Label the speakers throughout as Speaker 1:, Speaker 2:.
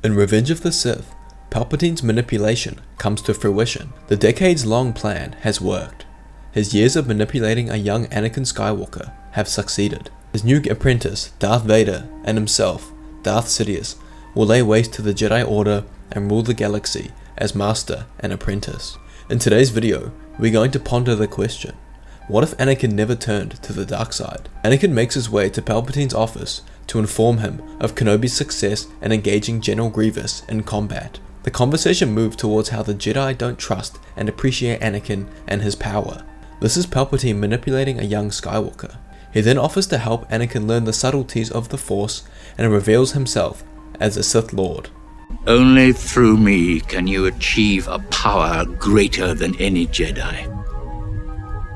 Speaker 1: In Revenge of the Sith, Palpatine's manipulation comes to fruition. The decades-long plan has worked. His years of manipulating a young Anakin Skywalker have succeeded. His new apprentice, Darth Vader, and himself, Darth Sidious, will lay waste to the Jedi Order and rule the galaxy as master and apprentice. In today's video, we're going to ponder the question, what if Anakin never turned to the dark side? Anakin makes his way to Palpatine's office to inform him of Kenobi's success in engaging General Grievous in combat. The conversation moved towards how the Jedi don't trust and appreciate Anakin and his power. This is Palpatine manipulating a young Skywalker. He then offers to help Anakin learn the subtleties of the Force and reveals himself as a Sith Lord.
Speaker 2: Only through me can you achieve a power greater than any Jedi.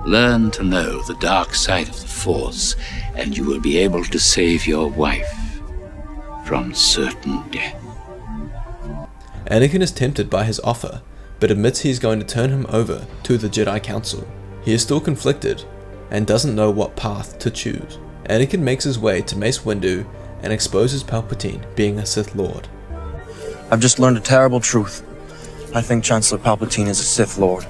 Speaker 2: Learn to know the dark side of the Force, and you will be able to save your wife from certain death.
Speaker 1: Anakin is tempted by his offer, but admits he is going to turn him over to the Jedi Council. He is still conflicted, and doesn't know what path to choose. Anakin makes his way to Mace Windu and exposes Palpatine being a Sith Lord.
Speaker 3: I've just learned a terrible truth. I think Chancellor Palpatine is a Sith Lord.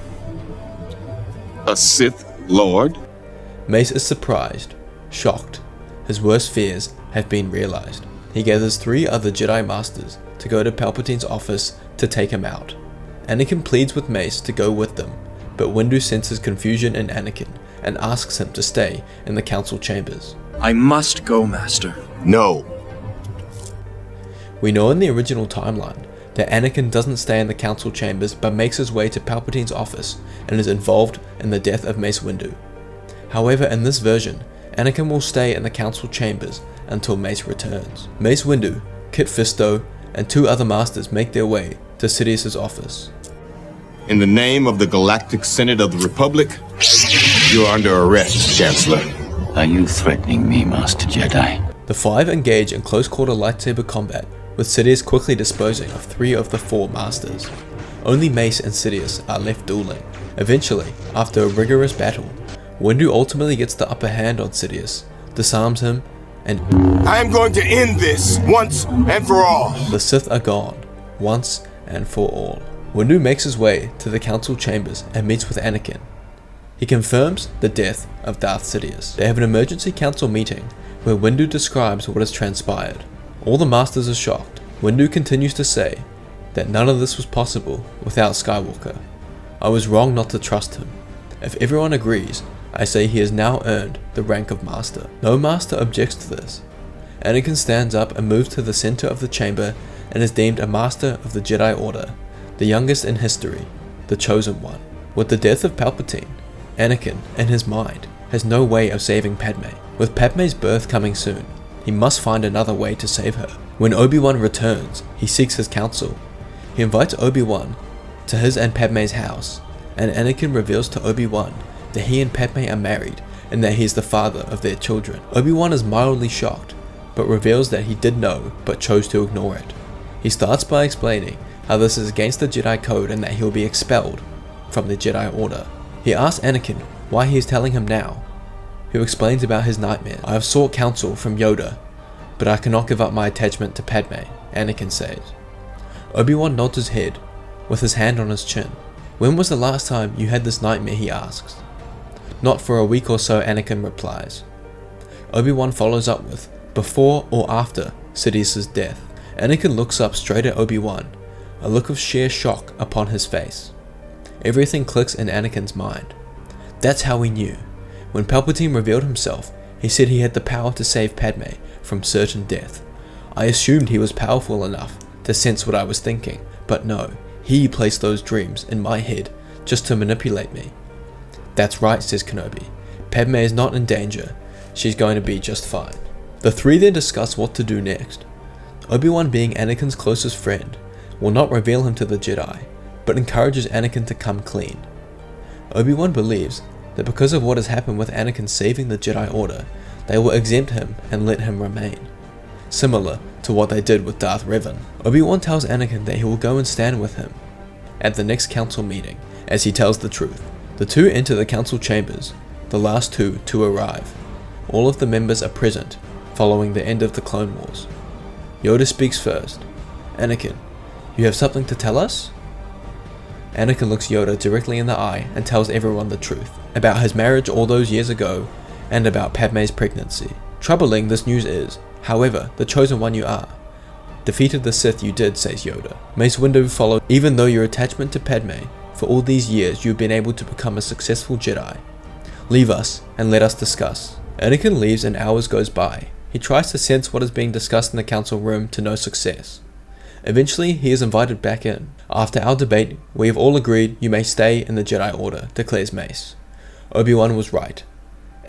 Speaker 4: A Sith Lord?
Speaker 1: Mace is surprised, shocked. His worst fears have been realized. He gathers 3 other Jedi Masters to go to Palpatine's office to take him out. Anakin pleads with Mace to go with them, but Windu senses confusion in Anakin and asks him to stay in the council chambers.
Speaker 3: I must go, Master.
Speaker 4: No.
Speaker 1: We know in the original timeline that Anakin doesn't stay in the council chambers but makes his way to Palpatine's office and is involved in the death of Mace Windu. However, in this version, Anakin will stay in the council chambers until Mace returns. Mace Windu, Kit Fisto, and 2 other masters make their way to Sidious's office.
Speaker 4: In the name of the Galactic Senate of the Republic, you are under arrest, Chancellor.
Speaker 2: Are you threatening me, Master Jedi?
Speaker 1: The 5 engage in close-quarter lightsaber combat, with Sidious quickly disposing of 3 of the 4 masters. Only Mace and Sidious are left dueling. Eventually, after a rigorous battle, Windu ultimately gets the upper hand on Sidious, disarms him, and
Speaker 4: I am going to end this once and for all.
Speaker 1: The Sith are gone, once and for all. Windu makes his way to the council chambers and meets with Anakin. He confirms the death of Darth Sidious. They have an emergency council meeting where Windu describes what has transpired. All the masters are shocked. Windu continues to say that none of this was possible without Skywalker. I was wrong not to trust him. If everyone agrees, I say he has now earned the rank of master. No master objects to this. Anakin stands up and moves to the center of the chamber and is deemed a master of the Jedi Order, the youngest in history, the chosen one. With the death of Palpatine, Anakin, in his mind, has no way of saving Padme. With Padme's birth coming soon, he must find another way to save her. When Obi-Wan returns, he seeks his counsel. He invites Obi-Wan to his and Padme's house, and Anakin reveals to Obi-Wan that he and Padme are married and that he is the father of their children. Obi-Wan is mildly shocked, but reveals that he did know but chose to ignore it. He starts by explaining how this is against the Jedi Code and that he will be expelled from the Jedi Order. He asks Anakin why he is telling him now, who explains about his nightmare. I have sought counsel from Yoda, but I cannot give up my attachment to Padme, Anakin says. Obi-Wan nods his head, with his hand on his chin. When was the last time you had this nightmare, he asks. Not for a week or so, Anakin replies. Obi-Wan follows up with, before or after Sidious's death. Anakin looks up straight at Obi-Wan, a look of sheer shock upon his face. Everything clicks in Anakin's mind. That's how he knew. When Palpatine revealed himself, he said he had the power to save Padme from certain death. I assumed he was powerful enough to sense what I was thinking, but no, he placed those dreams in my head just to manipulate me. That's right, says Kenobi. Padme is not in danger. She's going to be just fine. The 3 then discuss what to do next. Obi-Wan, being Anakin's closest friend, will not reveal him to the Jedi, but encourages Anakin to come clean. Obi-Wan believes that because of what has happened with Anakin saving the Jedi Order, they will exempt him and let him remain, similar to what they did with Darth Revan. Obi-Wan tells Anakin that he will go and stand with him at the next council meeting, as he tells the truth. The 2 enter the council chambers, the last 2 to arrive. All of the members are present, following the end of the Clone Wars. Yoda speaks first. Anakin, you have something to tell us? Anakin looks Yoda directly in the eye and tells everyone the truth about his marriage all those years ago and about Padme's pregnancy. Troubling this news is, however, the chosen one you are. Defeated the Sith you did, says Yoda. Mace Windu followed. Even though your attachment to Padme, for all these years you've been able to become a successful Jedi. Leave us and let us discuss. Anakin leaves and hours goes by. He tries to sense what is being discussed in the council room to no success. Eventually he is invited back in. After our debate, we have all agreed you may stay in the Jedi Order, declares Mace. Obi-Wan was right.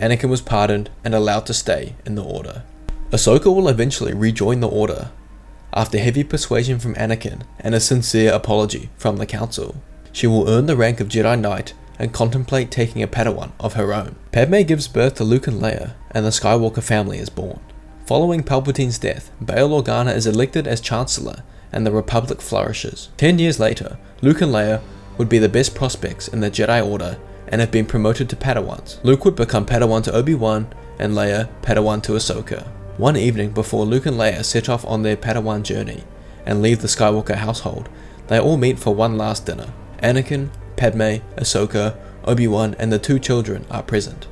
Speaker 1: Anakin was pardoned and allowed to stay in the Order. Ahsoka will eventually rejoin the Order, after heavy persuasion from Anakin and a sincere apology from the Council. She will earn the rank of Jedi Knight and contemplate taking a Padawan of her own. Padme gives birth to Luke and Leia, and the Skywalker family is born. Following Palpatine's death, Bail Organa is elected as Chancellor, and the Republic flourishes. 10 years later, Luke and Leia would be the best prospects in the Jedi Order and have been promoted to Padawans. Luke would become Padawan to Obi-Wan, and Leia Padawan to Ahsoka. One evening before Luke and Leia set off on their Padawan journey and leave the Skywalker household, they all meet for one last dinner. Anakin, Padme, Ahsoka, Obi-Wan, and the two children are present.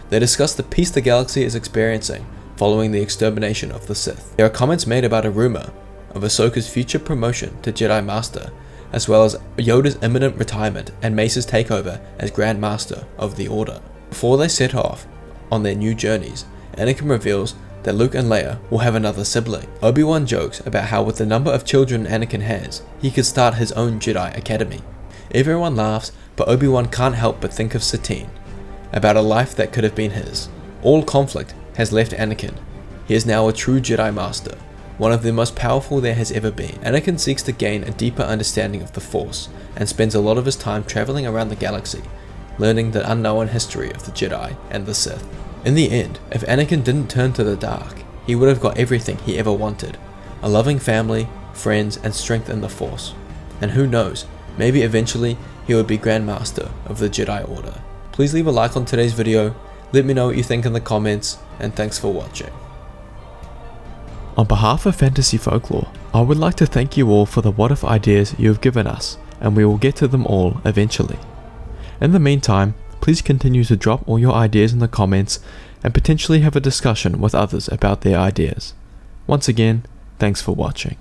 Speaker 1: They discuss the peace the galaxy is experiencing following the extermination of the Sith. There are comments made about a rumor of Ahsoka's future promotion to Jedi Master, as well as Yoda's imminent retirement and Mace's takeover as Grand Master of the Order. Before they set off on their new journeys, Anakin reveals that Luke and Leia will have another sibling. Obi-Wan jokes about how with the number of children Anakin has, he could start his own Jedi Academy. Everyone laughs, but Obi-Wan can't help but think of Satine, about a life that could have been his. All conflict has left Anakin. He is now a true Jedi Master, one of the most powerful there has ever been. Anakin seeks to gain a deeper understanding of the Force, and spends a lot of his time traveling around the galaxy, learning the unknown history of the Jedi and the Sith. In the end, if Anakin didn't turn to the dark, he would have got everything he ever wanted: a loving family, friends, and strength in the Force. And who knows, maybe eventually he would be Grand Master of the Jedi Order. Please leave a like on today's video, let me know what you think in the comments, and thanks for watching. On behalf of Fantasy Folklore, I would like to thank you all for the what if ideas you have given us, and we will get to them all eventually. In the meantime, please continue to drop all your ideas in the comments and potentially have a discussion with others about their ideas. Once again, thanks for watching.